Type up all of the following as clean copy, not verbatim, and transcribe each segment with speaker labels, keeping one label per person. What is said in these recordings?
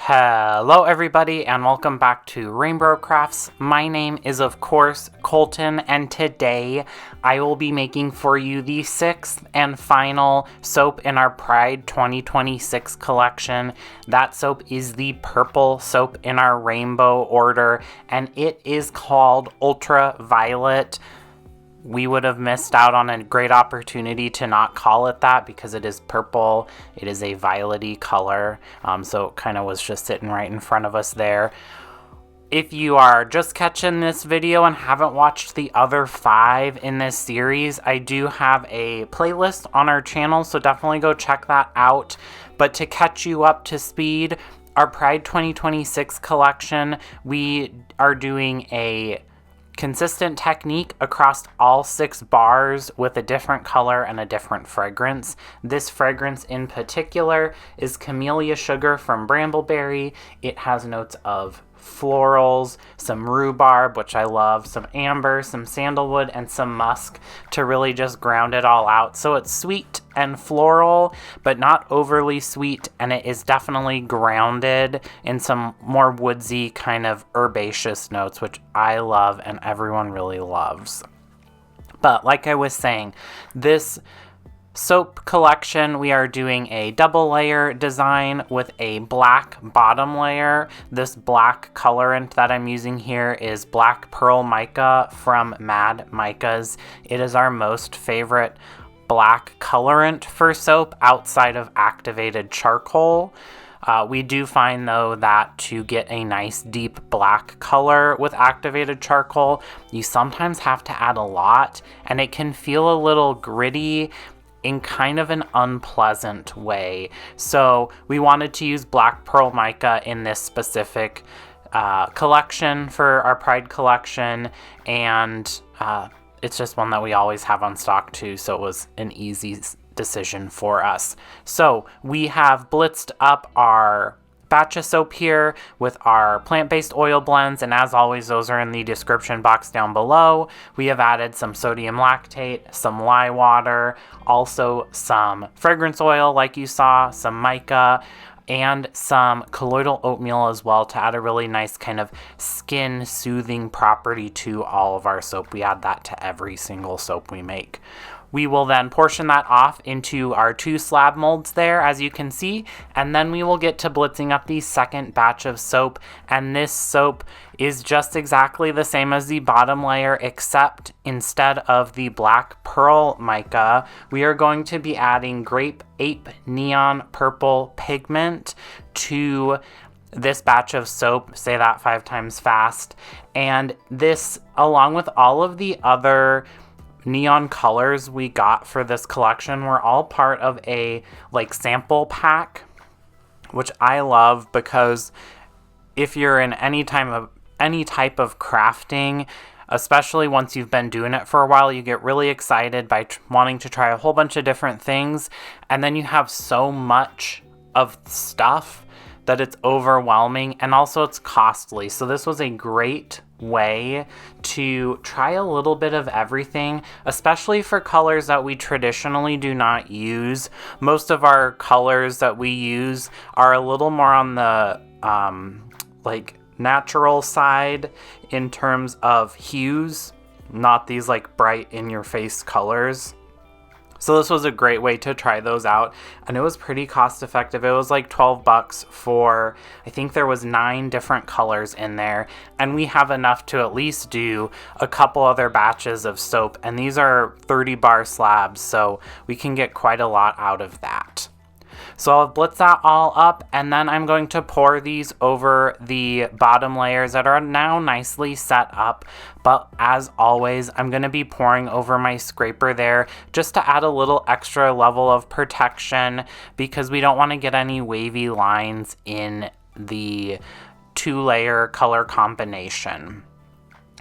Speaker 1: Hello everybody and welcome back to RainBro Crafts. My name is of course Colton, and today I will be making for you the sixth and final soap in our Pride 2026 collection. That soap is the purple soap in our rainbow order, and it is called Ultraviolet. We would have missed out on a great opportunity to not call it that because it is purple. It is a violet-y color, so it kind of was just sitting right in front of us there. If you are just catching this video and haven't watched the other 5 in this series, I do have a playlist on our channel, so definitely go check that out. But to catch you up to speed, our Pride 2026 collection, we are doing a consistent technique across all 6 bars with a different color and a different fragrance. This fragrance in particular is Camellia Sugar from Brambleberry. It has notes of florals, some rhubarb, which I love, some amber, some sandalwood, and some musk to really just ground it all out. So it's sweet and floral, but not overly sweet, and it is definitely grounded in some more woodsy kind of herbaceous notes, which I love and everyone really loves. But like I was saying, this soap collection, we are doing a double layer design with a black bottom layer. This black colorant that I'm using here is Black Pearl Mica from Mad Micas. It is our most favorite black colorant for soap outside of activated charcoal. We do find though that to get a nice deep black color with activated charcoal, you sometimes have to add a lot, and it can feel a little gritty in kind of an unpleasant way. So we wanted to use Black Pearl Mica in this specific collection for our Pride collection, and it's just one that we always have on stock too, so it was an easy decision for us. So we have blitzed up our batch of soap here with our plant-based oil blends, and as always, those are in the description box down below. We have added some sodium lactate, some lye water, also some fragrance oil like you saw, some mica, and some colloidal oatmeal as well to add a really nice kind of skin soothing property to all of our soap. We add that to every single soap we make. We will then portion that off into our 2 slab molds there, as you can see, and then we will get to blitzing up the second batch of soap, and this soap is just exactly the same as the bottom layer, except instead of the Black Pearl Mica, we are going to be adding Grape Ape Neon Purple pigment to this batch of soap. Say that 5 times fast. And this, along with all of the other neon colors we got for this collection, were all part of a sample pack, which I love because if you're in any type of crafting, especially once you've been doing it for a while, you get really excited by wanting to try a whole bunch of different things, and then you have so much of stuff that it's overwhelming, and also it's costly. So this was a great way to try a little bit of everything, especially for colors that we traditionally do not use. Most of our colors that we use are a little more on the natural side in terms of hues, not these bright in your face colors. So this was a great way to try those out, and it was pretty cost effective. It was like $12 for, I think there was 9 different colors in there, and we have enough to at least do a couple other batches of soap, and these are 30 bar slabs, so we can get quite a lot out of that. So I'll blitz that all up, and then I'm going to pour these over the bottom layers that are now nicely set up. But as always, I'm going to be pouring over my scraper there just to add a little extra level of protection, because we don't want to get any wavy lines in the 2-layer color combination.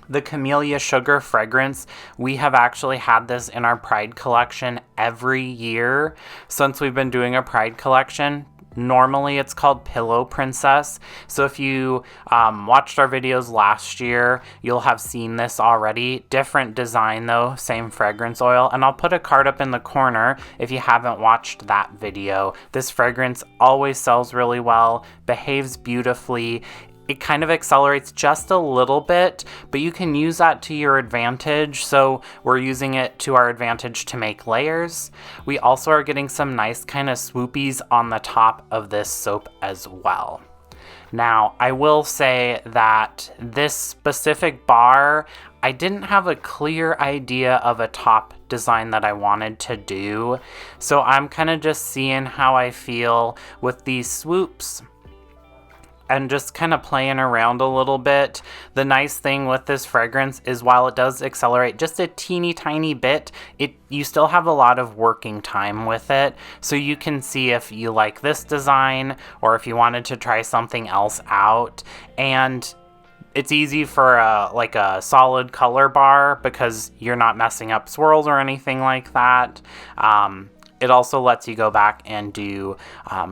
Speaker 1: The Camellia Sugar fragrance, we have actually had this in our Pride collection every year since we've been doing a Pride collection. Normally it's called Pillow Princess. So if you watched our videos last year, you'll have seen this already. Different design though, same fragrance oil. And I'll put a card up in the corner if you haven't watched that video. This fragrance always sells really well, behaves beautifully. It kind of accelerates just a little bit, but you can use that to your advantage. So we're using it to our advantage to make layers. We also are getting some nice kind of swoopies on the top of this soap as well. Now, I will say that this specific bar, I didn't have a clear idea of a top design that I wanted to do. So I'm kind of just seeing how I feel with these swoops and just kind of playing around a little bit. The nice thing with this fragrance is while it does accelerate just a teeny tiny bit, you still have a lot of working time with it. So you can see if you like this design or if you wanted to try something else out. And it's easy for a solid color bar because you're not messing up swirls or anything like that. It also lets you go back and do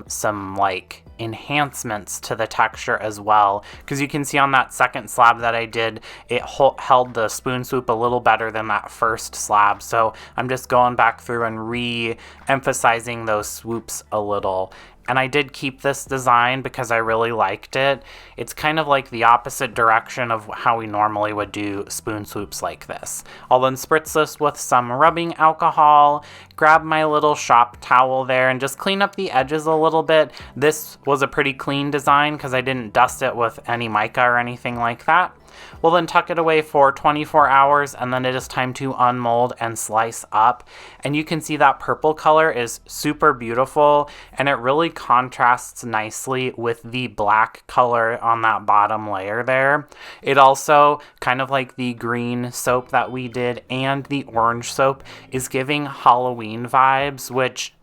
Speaker 1: some like enhancements to the texture as well, because you can see on that second slab that I did, it held the spoon swoop a little better than that first slab. So I'm just going back through and re-emphasizing those swoops a little. And I did keep this design because I really liked it. It's kind of like the opposite direction of how we normally would do spoon swoops like this. I'll then spritz this with some rubbing alcohol, grab my little shop towel there, and just clean up the edges a little bit. This was a pretty clean design because I didn't dust it with any mica or anything like that. We'll then tuck it away for 24 hours, and then it is time to unmold and slice up. And you can see that purple color is super beautiful, and it really contrasts nicely with the black color on that bottom layer there. It also, kind of like the green soap that we did and the orange soap, is giving Halloween vibes, which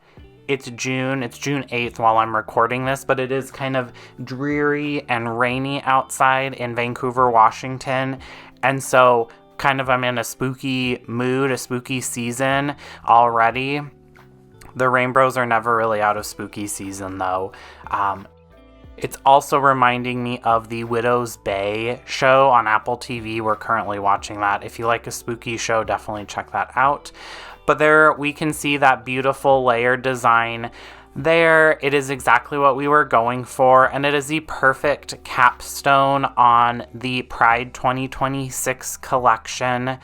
Speaker 1: it's June 8th while I'm recording this, but it is kind of dreary and rainy outside in Vancouver, Washington. And so kind of I'm in a spooky mood, a spooky season already. The RainBros are never really out of spooky season though. It's also reminding me of the Widow's Bay show on Apple TV. We're currently watching that. If you like a spooky show, definitely check that out. But there we can see that beautiful layer design there. It is exactly what we were going for, and it is the perfect capstone on the Pride 2026 collection.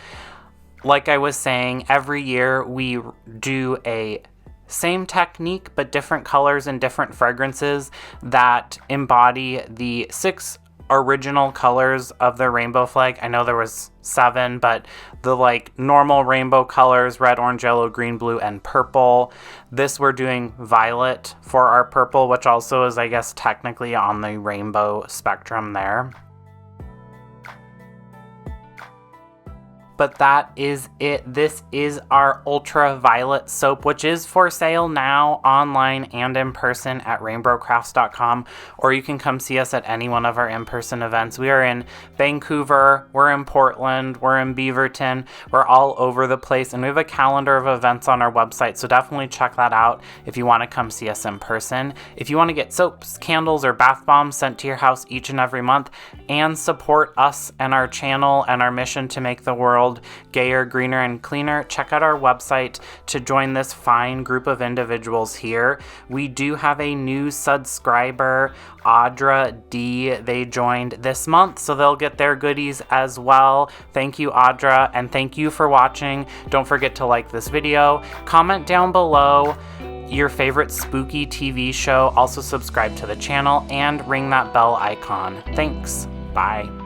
Speaker 1: Like I was saying, every year we do a same technique but different colors and different fragrances that embody the 6 original colors of the rainbow flag. I know there was 7, but the like normal rainbow colors, red, orange, yellow, green, blue, and purple. This we're doing violet for our purple, which also is, I guess, technically on the rainbow spectrum there. But that is it. This is our ultraviolet soap, which is for sale now online and in person at rainbrocrafts.com, or you can come see us at any one of our in-person events. We are in Vancouver, we're in Portland, we're in Beaverton, we're all over the place, and we have a calendar of events on our website, so definitely check that out if you want to come see us in person. If you want to get soaps, candles, or bath bombs sent to your house each and every month and support us and our channel and our mission to make the world gayer, greener, and cleaner, check out our website to join this fine group of individuals here. We do have a new subscriber, Audra D. They joined this month, so they'll get their goodies as well. Thank you, Audra, and thank you for watching. Don't forget to like this video, comment down below your favorite spooky TV show, also subscribe to the channel, and ring that bell icon. Thanks. Bye.